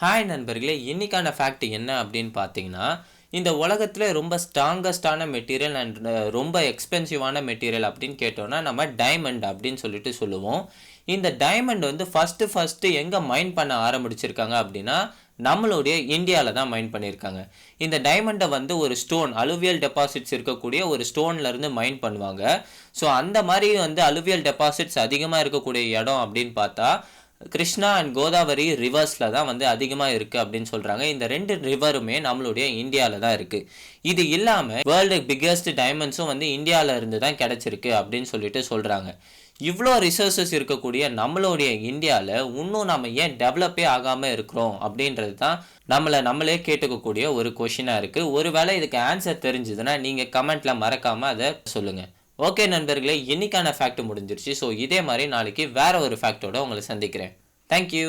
Hi நண்பர்களே, இன்னைக்கான fact என்ன அப்படின்னு பார்த்தீங்கன்னா, இந்த உலகத்தில் ரொம்ப ஸ்ட்ராங்கஸ்டான மெட்டீரியல் அண்ட் ரொம்ப எக்ஸ்பென்சிவான மெட்டீரியல் அப்படின்னு கேட்டோம்னா நம்ம டைமண்ட் அப்படின்னு சொல்லிட்டு சொல்லுவோம். இந்த டைமண்ட் வந்து ஃபஸ்ட்டு எங்கே மைன் பண்ண ஆரம்பிச்சிருக்காங்க அப்படின்னா நம்மளுடைய இந்தியாவில் தான் மைன் பண்ணியிருக்காங்க. இந்த டைமண்டை வந்து ஒரு ஸ்டோன் அலுவியல் டெபாசிட்ஸ் இருக்கக்கூடிய ஒரு ஸ்டோன்லேருந்து மைன் பண்ணுவாங்க. ஸோ அந்த மாதிரி வந்து அலுவியல் டெபாசிட்ஸ் அதிகமாக இருக்கக்கூடிய இடம் அப்படின்னு பார்த்தா கிருஷ்ணா அண்ட் கோதாவரி ரிவர்ஸில் தான் வந்து அதிகமாக இருக்குது அப்படின்னு சொல்கிறாங்க. இந்த ரெண்டு ரிவருமே நம்மளுடைய இந்தியாவில் தான் இருக்குது. இது இல்லாமல் வேர்ல்டு பிக்கஸ்ட் டைமண்ட்ஸும் வந்து இந்தியாவில் இருந்து தான் கிடச்சிருக்கு அப்படின்னு சொல்லிட்டு சொல்கிறாங்க. இவ்வளோ ரிசோர்ஸஸ் இருக்கக்கூடிய நம்மளுடைய இந்தியாவில் இன்னும் நம்ம ஏன் டெவலப்பே ஆகாமல் இருக்கிறோம் அப்படின்றது தான் நம்மளே கேட்டுக்கக்கூடிய ஒரு கொஷினாக இருக்குது. ஒருவேளை இதுக்கு ஆன்சர் தெரிஞ்சுதுன்னா நீங்கள் கமெண்ட்டில் மறக்காமல் அதை சொல்லுங்கள். ஓகே நண்பர்களே, இன்னைக்கான ஃபேக்ட் முடிஞ்சிருச்சு. ஸோ இதே மாதிரி நாளைக்கு வேற ஒரு ஃபேக்டோட உங்களை சந்திக்கிறேன். தேங்க்யூ.